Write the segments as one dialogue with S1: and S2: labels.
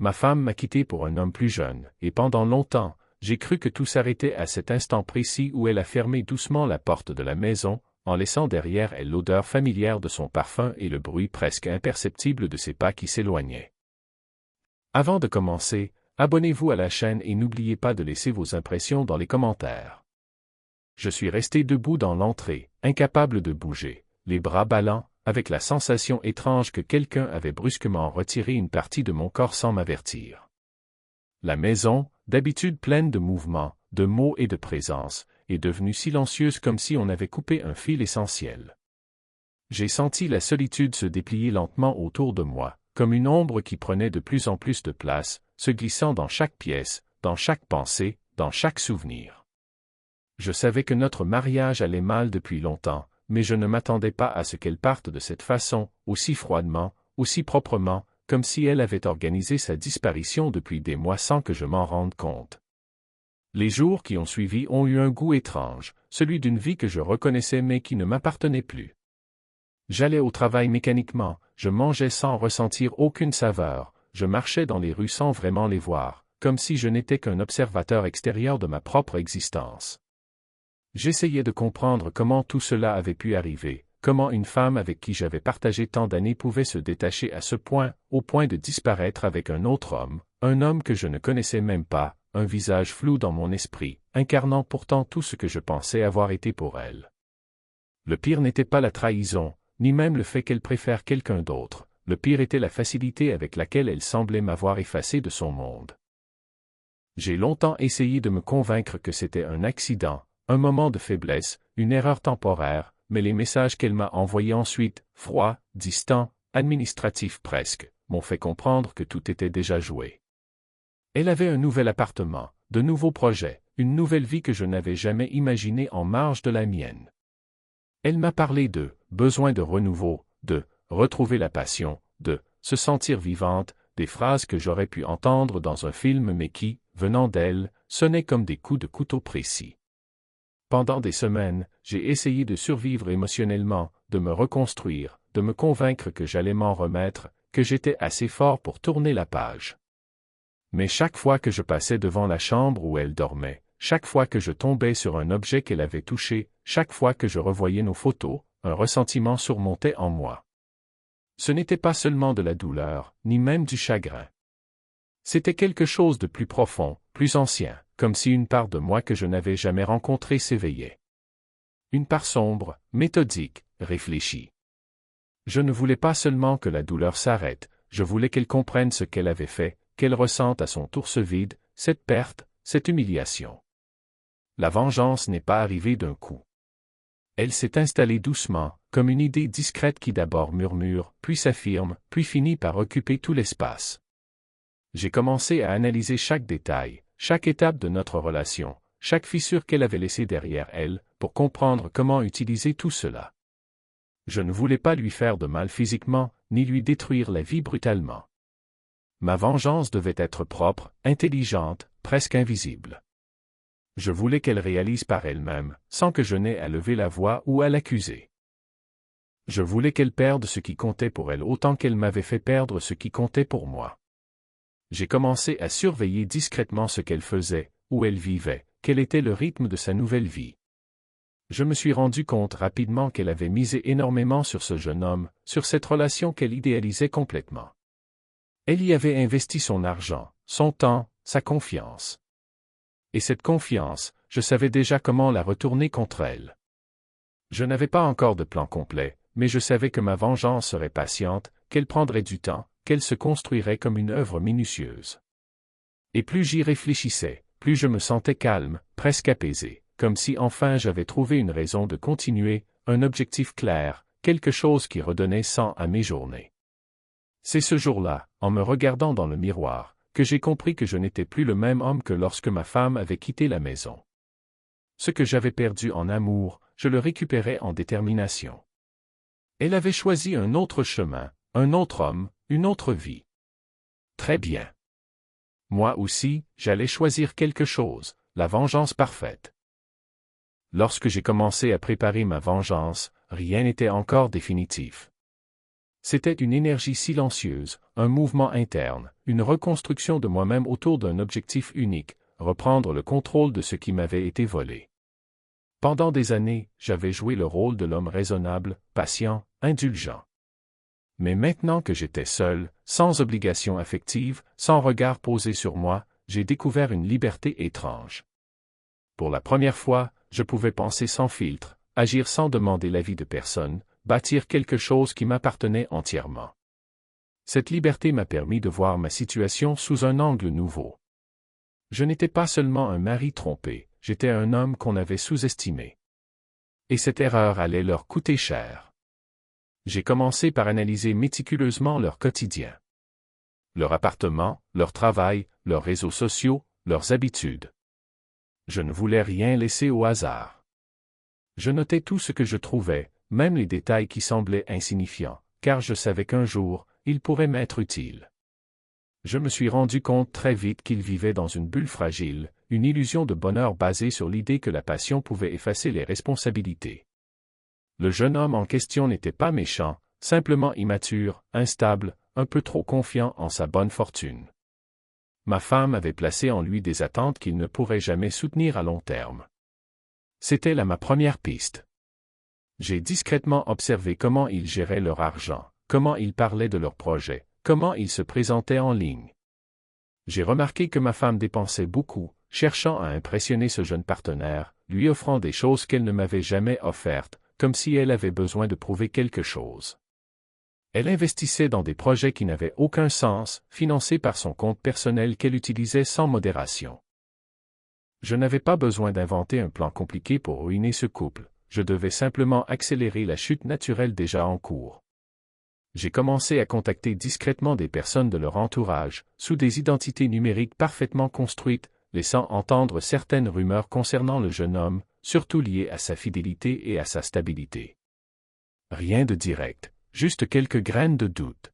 S1: Ma femme m'a quitté pour un homme plus jeune, et pendant longtemps, j'ai cru que tout s'arrêtait à cet instant précis où elle a fermé doucement la porte de la maison, en laissant derrière elle l'odeur familière de son parfum et le bruit presque imperceptible de ses pas qui s'éloignaient. Avant de commencer, abonnez-vous à la chaîne et n'oubliez pas de laisser vos impressions dans les commentaires. Je suis resté debout dans l'entrée, incapable de bouger, les bras ballants, avec la sensation étrange que quelqu'un avait brusquement retiré une partie de mon corps sans m'avertir. La maison, d'habitude pleine de mouvements, de mots et de présence, est devenue silencieuse comme si on avait coupé un fil essentiel. J'ai senti la solitude se déplier lentement autour de moi, comme une ombre qui prenait de plus en plus de place, se glissant dans chaque pièce, dans chaque pensée, dans chaque souvenir. Je savais que notre mariage allait mal depuis longtemps, mais je ne m'attendais pas à ce qu'elle parte de cette façon, aussi froidement, aussi proprement, comme si elle avait organisé sa disparition depuis des mois sans que je m'en rende compte. Les jours qui ont suivi ont eu un goût étrange, celui d'une vie que je reconnaissais mais qui ne m'appartenait plus. J'allais au travail mécaniquement, je mangeais sans ressentir aucune saveur, je marchais dans les rues sans vraiment les voir, comme si je n'étais qu'un observateur extérieur de ma propre existence. J'essayais de comprendre comment tout cela avait pu arriver, comment une femme avec qui j'avais partagé tant d'années pouvait se détacher à ce point, au point de disparaître avec un autre homme, un homme que je ne connaissais même pas, un visage flou dans mon esprit, incarnant pourtant tout ce que je pensais avoir été pour elle. Le pire n'était pas la trahison, ni même le fait qu'elle préfère quelqu'un d'autre, le pire était la facilité avec laquelle elle semblait m'avoir effacé de son monde. J'ai longtemps essayé de me convaincre que c'était un accident, un moment de faiblesse, une erreur temporaire, mais les messages qu'elle m'a envoyés ensuite, froids, distants, administratifs presque, m'ont fait comprendre que tout était déjà joué. Elle avait un nouvel appartement, de nouveaux projets, une nouvelle vie que je n'avais jamais imaginée en marge de la mienne. Elle m'a parlé de besoin de renouveau, de retrouver la passion, de se sentir vivante, des phrases que j'aurais pu entendre dans un film mais qui, venant d'elle, sonnaient comme des coups de couteau précis. Pendant des semaines, j'ai essayé de survivre émotionnellement, de me reconstruire, de me convaincre que j'allais m'en remettre, que j'étais assez fort pour tourner la page. Mais chaque fois que je passais devant la chambre où elle dormait, chaque fois que je tombais sur un objet qu'elle avait touché, chaque fois que je revoyais nos photos, un ressentiment surmontait en moi. Ce n'était pas seulement de la douleur, ni même du chagrin. C'était quelque chose de plus profond, plus ancien, comme si une part de moi que je n'avais jamais rencontrée s'éveillait. Une part sombre, méthodique, réfléchie. Je ne voulais pas seulement que la douleur s'arrête, je voulais qu'elle comprenne ce qu'elle avait fait, qu'elle ressente à son tour ce vide, cette perte, cette humiliation. La vengeance n'est pas arrivée d'un coup. Elle s'est installée doucement, comme une idée discrète qui d'abord murmure, puis s'affirme, puis finit par occuper tout l'espace. J'ai commencé à analyser chaque détail, chaque étape de notre relation, chaque fissure qu'elle avait laissée derrière elle, pour comprendre comment utiliser tout cela. Je ne voulais pas lui faire de mal physiquement, ni lui détruire la vie brutalement. Ma vengeance devait être propre, intelligente, presque invisible. Je voulais qu'elle réalise par elle-même, sans que je n'aie à lever la voix ou à l'accuser. Je voulais qu'elle perde ce qui comptait pour elle autant qu'elle m'avait fait perdre ce qui comptait pour moi. J'ai commencé à surveiller discrètement ce qu'elle faisait, où elle vivait, quel était le rythme de sa nouvelle vie. Je me suis rendu compte rapidement qu'elle avait misé énormément sur ce jeune homme, sur cette relation qu'elle idéalisait complètement. Elle y avait investi son argent, son temps, sa confiance. Et cette confiance, je savais déjà comment la retourner contre elle. Je n'avais pas encore de plan complet, mais je savais que ma vengeance serait patiente, qu'elle prendrait du temps, qu'elle se construirait comme une œuvre minutieuse. Et plus j'y réfléchissais, plus je me sentais calme, presque apaisé, comme si enfin j'avais trouvé une raison de continuer, un objectif clair, quelque chose qui redonnait sens à mes journées. C'est ce jour-là, en me regardant dans le miroir, que j'ai compris que je n'étais plus le même homme que lorsque ma femme avait quitté la maison. Ce que j'avais perdu en amour, je le récupérais en détermination. Elle avait choisi un autre chemin, un autre homme, une autre vie. Très bien. Moi aussi, j'allais choisir quelque chose, la vengeance parfaite. Lorsque j'ai commencé à préparer ma vengeance, rien n'était encore définitif. C'était une énergie silencieuse, un mouvement interne, une reconstruction de moi-même autour d'un objectif unique, reprendre le contrôle de ce qui m'avait été volé. Pendant des années, j'avais joué le rôle de l'homme raisonnable, patient, indulgent. Mais maintenant que j'étais seul, sans obligation affective, sans regard posé sur moi, j'ai découvert une liberté étrange. Pour la première fois, je pouvais penser sans filtre, agir sans demander l'avis de personne, bâtir quelque chose qui m'appartenait entièrement. Cette liberté m'a permis de voir ma situation sous un angle nouveau. Je n'étais pas seulement un mari trompé, j'étais un homme qu'on avait sous-estimé. Et cette erreur allait leur coûter cher. J'ai commencé par analyser méticuleusement leur quotidien. Leur appartement, leur travail, leurs réseaux sociaux, leurs habitudes. Je ne voulais rien laisser au hasard. Je notais tout ce que je trouvais, même les détails qui semblaient insignifiants, car je savais qu'un jour, ils pourraient m'être utiles. Je me suis rendu compte très vite qu'ils vivaient dans une bulle fragile, une illusion de bonheur basée sur l'idée que la passion pouvait effacer les responsabilités. Le jeune homme en question n'était pas méchant, simplement immature, instable, un peu trop confiant en sa bonne fortune. Ma femme avait placé en lui des attentes qu'il ne pourrait jamais soutenir à long terme. C'était là ma première piste. J'ai discrètement observé comment ils géraient leur argent, comment ils parlaient de leurs projets, comment ils se présentaient en ligne. J'ai remarqué que ma femme dépensait beaucoup, cherchant à impressionner ce jeune partenaire, lui offrant des choses qu'elle ne m'avait jamais offertes, comme si elle avait besoin de prouver quelque chose. Elle investissait dans des projets qui n'avaient aucun sens, financés par son compte personnel qu'elle utilisait sans modération. Je n'avais pas besoin d'inventer un plan compliqué pour ruiner ce couple, je devais simplement accélérer la chute naturelle déjà en cours. J'ai commencé à contacter discrètement des personnes de leur entourage, sous des identités numériques parfaitement construites, laissant entendre certaines rumeurs concernant le jeune homme, surtout liées à sa fidélité et à sa stabilité. Rien de direct, juste quelques graines de doute.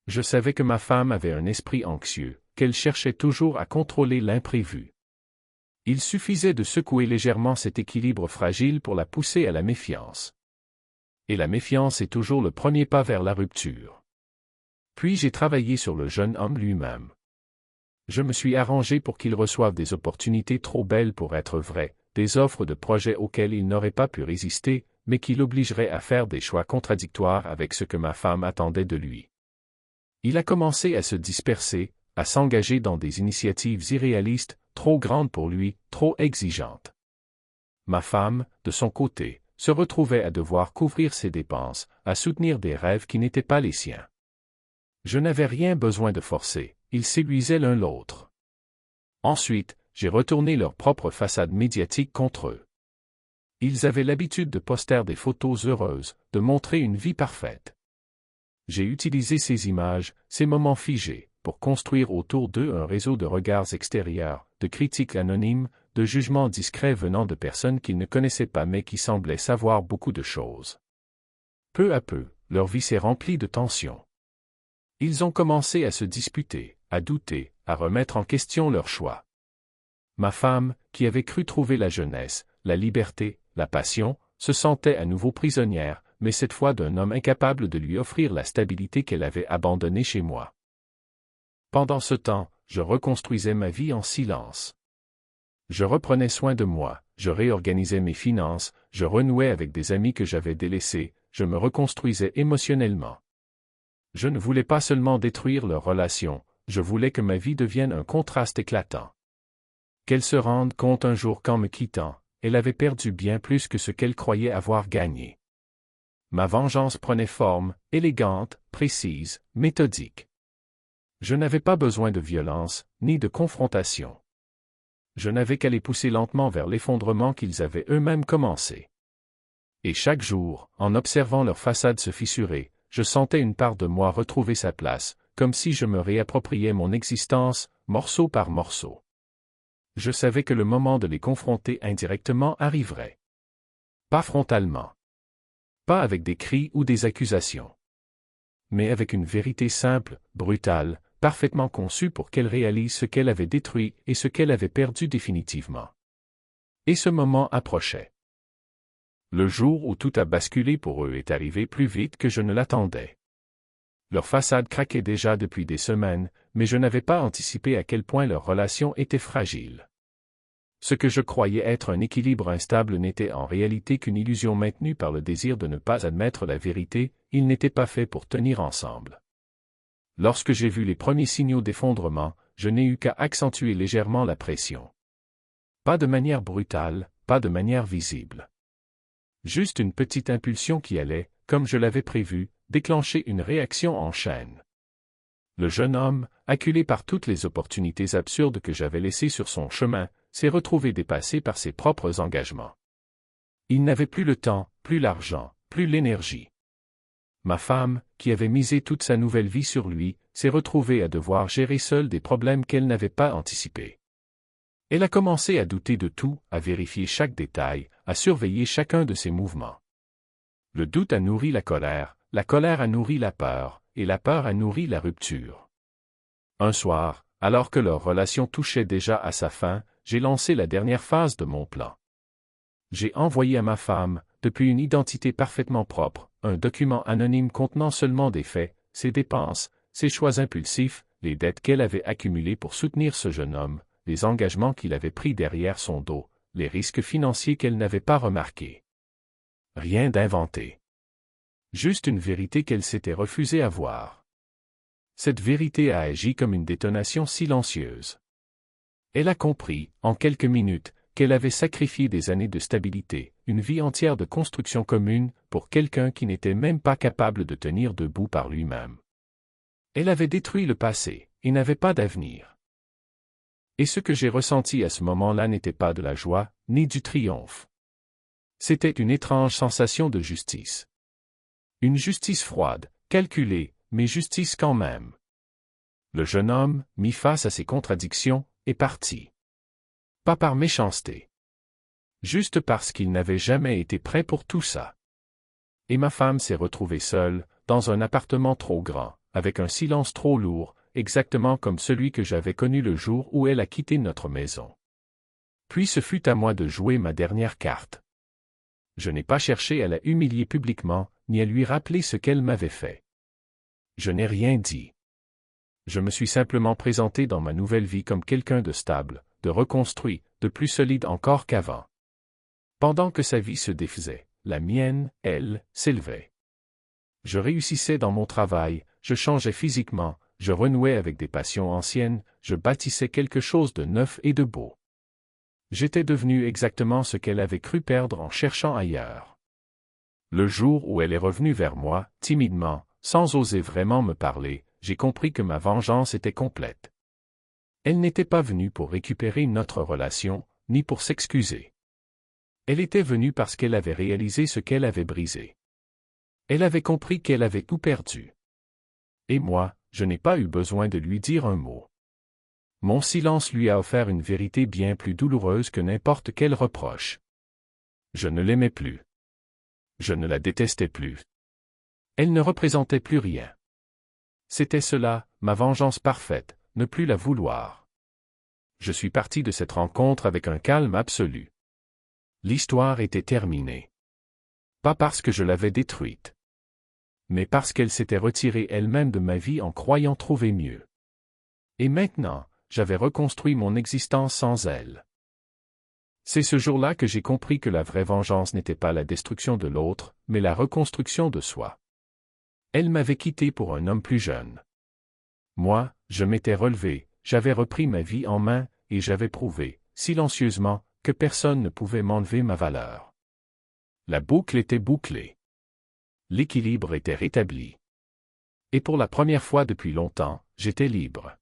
S1: Je savais que ma femme avait un esprit anxieux, qu'elle cherchait toujours à contrôler l'imprévu. Il suffisait de secouer légèrement cet équilibre fragile pour la pousser à la méfiance. Et la méfiance est toujours le premier pas vers la rupture. Puis j'ai travaillé sur le jeune homme lui-même. Je me suis arrangé pour qu'il reçoive des opportunités trop belles pour être vraies, des offres de projets auxquels il n'aurait pas pu résister, mais qui l'obligeraient à faire des choix contradictoires avec ce que ma femme attendait de lui. Il a commencé à se disperser, à s'engager dans des initiatives irréalistes, trop grandes pour lui, trop exigeantes. Ma femme, de son côté, se retrouvait à devoir couvrir ses dépenses, à soutenir des rêves qui n'étaient pas les siens. Je n'avais rien besoin de forcer, ils séduisaient l'un l'autre. Ensuite, j'ai retourné leur propre façade médiatique contre eux. Ils avaient l'habitude de poster des photos heureuses, de montrer une vie parfaite. J'ai utilisé ces images, ces moments figés, pour construire autour d'eux un réseau de regards extérieurs, de critiques anonymes, de jugements discrets venant de personnes qu'ils ne connaissaient pas mais qui semblaient savoir beaucoup de choses. Peu à peu, leur vie s'est remplie de tensions. Ils ont commencé à se disputer, à douter, à remettre en question leurs choix. Ma femme, qui avait cru trouver la jeunesse, la liberté, la passion, se sentait à nouveau prisonnière, mais cette fois d'un homme incapable de lui offrir la stabilité qu'elle avait abandonnée chez moi. Pendant ce temps, je reconstruisais ma vie en silence. Je reprenais soin de moi, je réorganisais mes finances, je renouais avec des amis que j'avais délaissés, je me reconstruisais émotionnellement. Je ne voulais pas seulement détruire leur relation, je voulais que ma vie devienne un contraste éclatant. Qu'elle se rende compte un jour qu'en me quittant, elle avait perdu bien plus que ce qu'elle croyait avoir gagné. Ma vengeance prenait forme, élégante, précise, méthodique. Je n'avais pas besoin de violence, ni de confrontation. Je n'avais qu'à les pousser lentement vers l'effondrement qu'ils avaient eux-mêmes commencé. Et chaque jour, en observant leur façade se fissurer, je sentais une part de moi retrouver sa place, comme si je me réappropriais mon existence, morceau par morceau. Je savais que le moment de les confronter indirectement arriverait. Pas frontalement. Pas avec des cris ou des accusations. Mais avec une vérité simple, brutale, parfaitement conçue pour qu'elle réalise ce qu'elle avait détruit et ce qu'elle avait perdu définitivement. Et ce moment approchait. Le jour où tout a basculé pour eux est arrivé plus vite que je ne l'attendais. Leur façade craquait déjà depuis des semaines, mais je n'avais pas anticipé à quel point leur relation était fragile. Ce que je croyais être un équilibre instable n'était en réalité qu'une illusion maintenue par le désir de ne pas admettre la vérité, ils n'étaient pas faits pour tenir ensemble. Lorsque j'ai vu les premiers signaux d'effondrement, je n'ai eu qu'à accentuer légèrement la pression. Pas de manière brutale, pas de manière visible. Juste une petite impulsion qui allait, comme je l'avais prévu, déclencher une réaction en chaîne. Le jeune homme, acculé par toutes les opportunités absurdes que j'avais laissées sur son chemin, s'est retrouvé dépassé par ses propres engagements. Il n'avait plus le temps, plus l'argent, plus l'énergie. Ma femme, qui avait misé toute sa nouvelle vie sur lui, s'est retrouvée à devoir gérer seule des problèmes qu'elle n'avait pas anticipés. Elle a commencé à douter de tout, à vérifier chaque détail, à surveiller chacun de ses mouvements. Le doute a nourri la colère a nourri la peur, et la peur a nourri la rupture. Un soir, alors que leur relation touchait déjà à sa fin, j'ai lancé la dernière phase de mon plan. J'ai envoyé à ma femme, depuis une identité parfaitement propre, un document anonyme contenant seulement des faits, ses dépenses, ses choix impulsifs, les dettes qu'elle avait accumulées pour soutenir ce jeune homme, les engagements qu'il avait pris derrière son dos, les risques financiers qu'elle n'avait pas remarqués. Rien d'inventé. Juste une vérité qu'elle s'était refusée à voir. Cette vérité a agi comme une détonation silencieuse. Elle a compris, en quelques minutes, qu'elle avait sacrifié des années de stabilité, une vie entière de construction commune, pour quelqu'un qui n'était même pas capable de tenir debout par lui-même. Elle avait détruit le passé, et n'avait pas d'avenir. Et ce que j'ai ressenti à ce moment-là n'était pas de la joie, ni du triomphe. C'était une étrange sensation de justice. Une justice froide, calculée, mais justice quand même. Le jeune homme, mis face à ses contradictions, est parti. Pas par méchanceté. Juste parce qu'il n'avait jamais été prêt pour tout ça. Et ma femme s'est retrouvée seule, dans un appartement trop grand, avec un silence trop lourd, exactement comme celui que j'avais connu le jour où elle a quitté notre maison. Puis ce fut à moi de jouer ma dernière carte. Je n'ai pas cherché à la humilier publiquement, ni à lui rappeler ce qu'elle m'avait fait. Je n'ai rien dit. Je me suis simplement présenté dans ma nouvelle vie comme quelqu'un de stable, de reconstruit, de plus solide encore qu'avant. Pendant que sa vie se défaisait, la mienne, elle, s'élevait. Je réussissais dans mon travail, je changeais physiquement, je renouais avec des passions anciennes, je bâtissais quelque chose de neuf et de beau. J'étais devenu exactement ce qu'elle avait cru perdre en cherchant ailleurs. Le jour où elle est revenue vers moi, timidement, sans oser vraiment me parler, j'ai compris que ma vengeance était complète. Elle n'était pas venue pour récupérer notre relation, ni pour s'excuser. Elle était venue parce qu'elle avait réalisé ce qu'elle avait brisé. Elle avait compris qu'elle avait tout perdu. Et moi, je n'ai pas eu besoin de lui dire un mot. Mon silence lui a offert une vérité bien plus douloureuse que n'importe quel reproche. Je ne l'aimais plus. Je ne la détestais plus. Elle ne représentait plus rien. C'était cela, ma vengeance parfaite, ne plus la vouloir. Je suis parti de cette rencontre avec un calme absolu. L'histoire était terminée. Pas parce que je l'avais détruite, mais parce qu'elle s'était retirée elle-même de ma vie en croyant trouver mieux. Et maintenant, j'avais reconstruit mon existence sans elle. C'est ce jour-là que j'ai compris que la vraie vengeance n'était pas la destruction de l'autre, mais la reconstruction de soi. Elle m'avait quitté pour un homme plus jeune. Moi, je m'étais relevé, j'avais repris ma vie en main, et j'avais prouvé, silencieusement, que personne ne pouvait m'enlever ma valeur. La boucle était bouclée. L'équilibre était rétabli. Et pour la première fois depuis longtemps, j'étais libre.